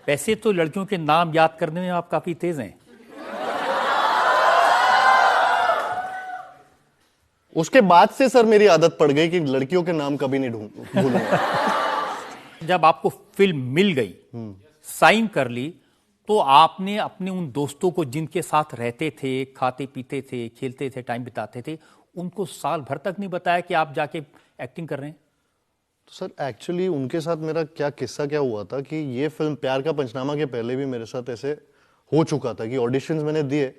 वैसे तो लड़कियों के नाम याद करने में आप काफी तेज हैं। उसके बाद से सर मेरी आदत पड़ गई कि लड़कियों के नाम कभी नहीं भूलूंगा। जब आपको फिल्म मिल गई, साइन कर ली, तो आपने अपने उन दोस्तों को जिनके साथ रहते थे, खाते पीते थे, खेलते थे, टाइम बिताते थे, उनको साल भर तक नहीं बताया कि आप जाके एक्टिंग कर रहे हैं? तो सर एक्चुअली उनके साथ मेरा क्या हुआ था कि ये फिल्म प्यार का पंचनामा के पहले भी मेरे साथ ऐसे हो चुका था कि ऑडिशंस मैंने दिए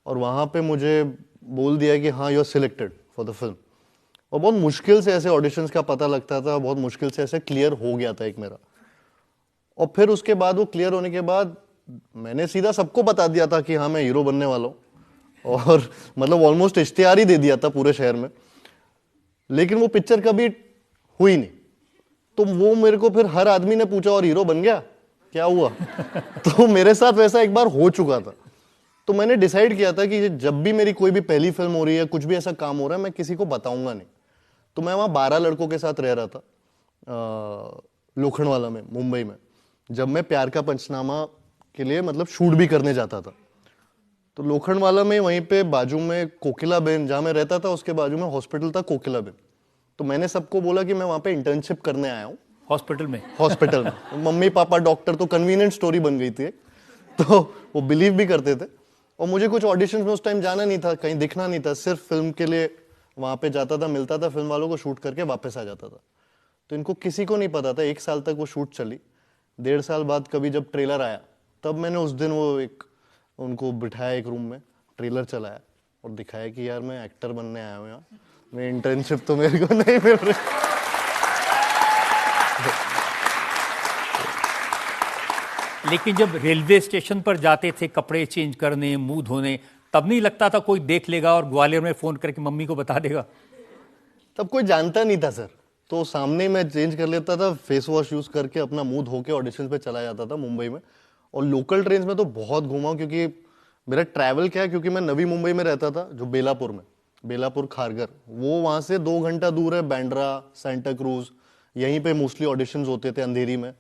और वहां पे मुझे बोल दिया कि हाँ you are selected for the film. और बहुत मुश्किल से ऐसे ऑडिशंस का पता लगता था, बहुत मुश्किल से ऐसे क्लियर हो गया था एक मेरा। और फिर उसके बाद वो क्लियर होने के बाद मैंने सीधा सबको बता दिया था कि हाँ मैं हीरो बनने वाला हूँ, और मतलब ऑलमोस्ट इश्तिहार ही दे दिया था पूरे शहर में। लेकिन वो पिक्चर कभी हुई नहीं। तो वो मेरे को फिर हर आदमी ने पूछा और हीरो बन गया, क्या हुआ? तो मेरे साथ वैसा एक बार हो चुका था। तो मैंने डिसाइड किया था कि जब भी मेरी कोई भी पहली फिल्म हो रही है, कुछ भी ऐसा काम हो रहा है, मैं किसी को बताऊंगा नहीं। तो मैं वहां 12 लड़कों के साथ रह रहा था लोखंडवाला में, मुंबई में, जब मैं प्यार का पंचनामा के लिए मतलब शूट भी करने जाता था। तो लोखंडवाला में वहीं पे बाजू में कोकिला बेन, जहां मैं रहता था उसके बाजू में हॉस्पिटल था कोकिला बेन। तो मैंने सबको बोला कि मैं वहां पे इंटर्नशिप करने आया हूँ हॉस्पिटल में। मम्मी पापा डॉक्टर, तो कन्वीनियंट स्टोरी बन गई थी। तो वो बिलीव भी करते थे। और मुझे कुछ ऑडिशंस में उस टाइम जाना नहीं था, कहीं दिखना नहीं था, सिर्फ फिल्म के लिए वहां पे जाता था, मिलता था फिल्म वालों को, शूट करके वापस आ जाता था। तो इनको किसी को नहीं पता था। 1 साल तक वो शूट चली। 1.5 साल बाद कभी जब ट्रेलर आया, तब मैंने उस दिन वो उनको बिठाया एक रूम में, ट्रेलर चलाया और दिखाया कि यार मैं एक्टर बनने आया हूँ यहाँ, मैं इंटर्नशिप तो मेरे को नहीं मिल रही। लेकिन जब रेलवे स्टेशन पर जाते थे कपड़े चेंज करने, मुंह धोने, तब नहीं लगता था कोई देख लेगा और ग्वालियर में फोन करके मम्मी को बता देगा? तब कोई जानता नहीं था सर, तो सामने मैं चेंज कर लेता था, फेस वॉश यूज करके अपना मुंह धो के ऑडिशन पे चला जाता था मुंबई में। और लोकल ट्रेन में तो बहुत घूमा, क्योंकि मेरा ट्रैवल क्या है, क्योंकि मैं नवी मुंबई में रहता था, जो बेलापुर में, बेलापुर खारगर, वो वहां से 2 घंटा दूर है। बैंड्रा, सेंटा क्रूज, यहीं पे मोस्टली ऑडिशंस होते थे अंधेरी में।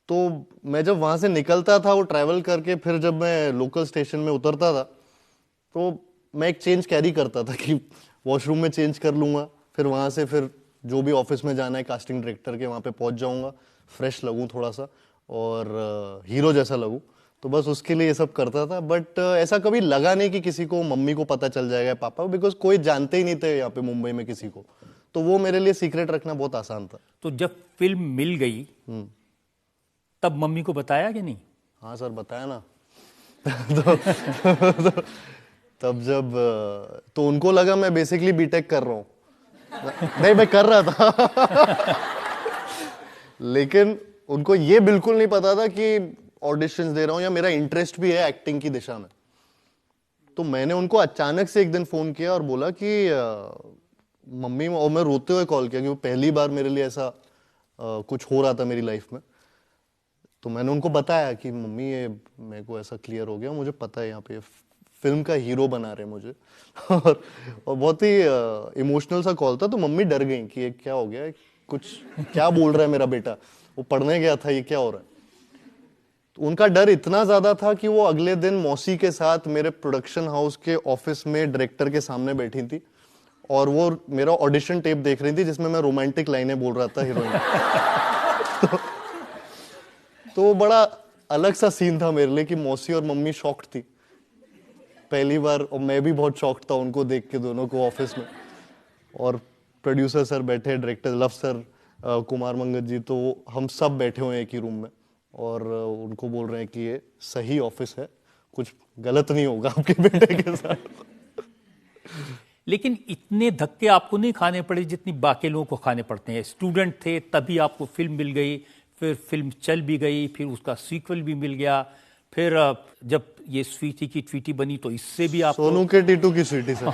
तो मैं जब वहां से निकलता था वो ट्रैवल करके, फिर जब मैं लोकल स्टेशन में उतरता था, तो मैं एक चेंज कैरी करता था कि वॉशरूम में चेंज कर लूंगा, फिर वहां से फिर जो भी ऑफिस में जाना है कास्टिंग डायरेक्टर के, वहां पे पहुंच जाऊंगा, फ्रेश लगूं थोड़ा सा और हीरो जैसा लगूं। तो बस उसके लिए ये सब करता था। बट ऐसा कभी लगा नहीं कि किसी को, मम्मी को पता चल जाएगा, पापा, बिकॉज कोई जानते ही नहीं थे यहाँ पे मुंबई में किसी को। तो वो मेरे लिए सीक्रेट रखना बहुत आसान था। तो जब फिल्म मिल गई तब मम्मी को बताया कि नहीं? हाँ सर, बताया ना। तो तब जब तो उनको लगा मैं बेसिकली बीटेक कर रहा हूँ। नहीं, मैं कर रहा था। लेकिन उनको ये बिल्कुल नहीं पता था कि ऑडिशंस दे रहा हूँ या मेरा इंटरेस्ट भी है एक्टिंग की दिशा में। तो मैंने उनको अचानक से एक दिन फोन किया और बोला कि मम्मी, और मैं रोते हुए कॉल किया, क्योंकि पहली बार मेरे लिए ऐसा कुछ हो रहा था मेरी लाइफ में। तो मैंने उनको बताया कि मम्मी ये मेरे को ऐसा क्लियर हो गया, मुझे पता है यहाँ पे फिल्म का हीरो बना रहे मुझे। और बहुत ही इमोशनल सा कॉल था। तो मम्मी डर गई कि ये क्या हो गया, कुछ क्या बोल रहा है मेरा बेटा, वो पढ़ने गया था, ये क्या हो रहा है। तो उनका डर इतना ज्यादा था कि वो अगले दिन मौसी के साथ मेरे प्रोडक्शन हाउस के ऑफिस में डायरेक्टर के सामने बैठी थी और वो मेरा ऑडिशन टेप देख रही थी जिसमें मैं रोमांटिक लाइनें बोल रहा था हीरोइन। तो वो बड़ा अलग सा सीन था मेरे लिए कि मौसी और मम्मी शॉक्ड थी पहली बार, और मैं भी बहुत शॉक्ड था उनको देख के, दोनों को ऑफिस में। और प्रोड्यूसर सर बैठे, डायरेक्टर लव सर, कुमार मंगत जी, तो हम सब बैठे हुए हैं एक ही रूम में और उनको बोल रहे हैं कि ये सही ऑफिस है, कुछ गलत नहीं होगा आपके बेटे के साथ। लेकिन इतने धक्के आपको नहीं खाने पड़े जितनी बाकी लोगों को खाने पड़ते हैं। स्टूडेंट थे तभी आपको फिल्म मिल गई, फिर फिल्म चल भी गई, फिर उसका सीक्वल भी मिल गया, फिर जब ये स्वीटी की ट्वीटी बनी तो इससे भी आप सोनू के टीटू की स्वीटी सर।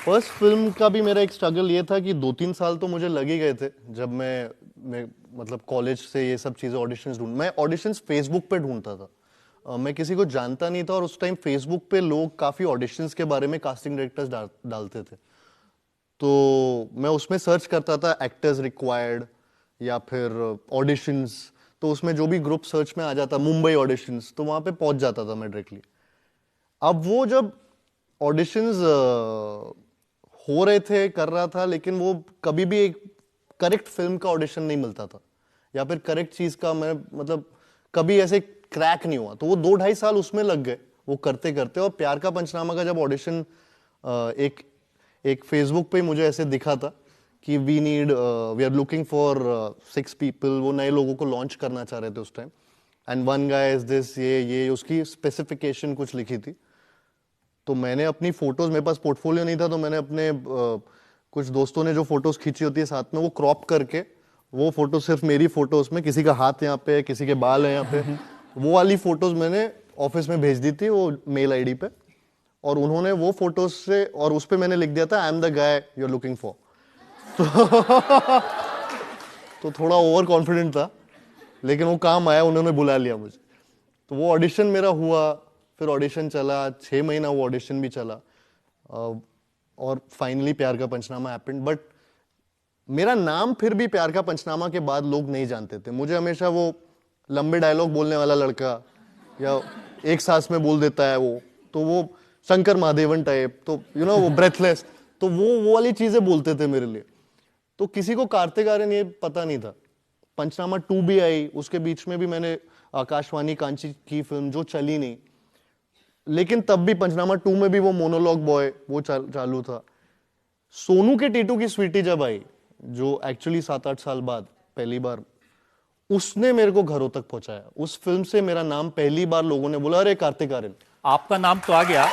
फर्स्ट फिल्म का भी मेरा एक स्ट्रगल ये था कि 2-3 साल तो मुझे लग ही गए थे। जब मैं मतलब कॉलेज से ये सब चीजें ऑडिशंस मैं ऑडिशंस फेसबुक पे ढूंढता था। मैं किसी को जानता नहीं था और उस टाइम फेसबुक पे लोग काफी ऑडिशंस के बारे में कास्टिंग डायरेक्टर्स डालते थे। तो मैं उसमें सर्च करता था एक्टर्स रिक्वायर्ड या फिर ऑडिशंस, तो उसमें जो भी ग्रुप सर्च में आ जाता, मुंबई ऑडिशंस, तो वहां पे पहुंच जाता था मैं डायरेक्टली। अब वो जब ऑडिशंस हो रहे थे, कर रहा था, लेकिन वो कभी भी एक करेक्ट फिल्म का ऑडिशन नहीं मिलता था या फिर करेक्ट चीज का, मैं मतलब कभी ऐसे क्रैक नहीं हुआ। तो वो 2-2.5 साल उसमें लग गए वो करते करते। और प्यार का पंचनामा का जब ऑडिशन एक फेसबुक पे मुझे ऐसे दिखा था कि we are looking for 6 people, वो नए लोगों को लॉन्च करना चाह रहे थे उस time, and one guy is this, ये उसकी स्पेसिफिकेशन कुछ लिखी थी। तो मैंने अपनी फोटोज, मेरे पास पोर्टफोलियो नहीं था, तो मैंने अपने कुछ दोस्तों ने जो फोटोज खींची होती है साथ में, वो क्रॉप करके, वो फोटो सिर्फ मेरी फोटो, उसमें किसी का हाथ यहाँ पे, किसी के बाल है यहाँ पे, वो वाली फोटोज मैंने ऑफिस में भेज दी थी वो मेल आईडी पे, और उन्होंने वो फोटोज से, और उस पे मैंने लिख दिया था I am the guy you are looking for. तो थोड़ा ओवर कॉन्फिडेंट था, लेकिन वो काम आया, उन्होंने बुला लिया मुझे। तो वो ऑडिशन मेरा हुआ, फिर ऑडिशन चला 6 महीना, वो ऑडिशन भी चला, और फाइनली प्यार का पंचनामा हैपेंड। बट मेरा नाम फिर भी प्यार का पंचनामा के बाद लोग नहीं जानते थे। मुझे हमेशा वो लंबे डायलॉग बोलने वाला लड़का, या एक सांस में बोल देता है वो, तो वो शंकर महादेवन टाइप, तो वो ब्रेथलेस, तो वो वाली चीजें बोलते थे मेरे लिए। तो किसी को कार्तिक आर्यन ये पता नहीं था। पंचनामा 2 भी आई, उसके बीच में भी मैंने आकाशवाणी कांची की फिल्म जो चली नहीं, लेकिन तब भी पंचनामा 2 में भी वो मोनोलॉग बॉय वो चालू था। सोनू के टीटू की स्वीटी जब आई, जो एक्चुअली 7-8 साल बाद पहली बार, उसने मेरे को घरों तक पहुंचाया। उस फिल्म से मेरा नाम पहली बार लोगों ने बोला, अरे कार्तिक आर्यन। आपका नाम तो आ गया,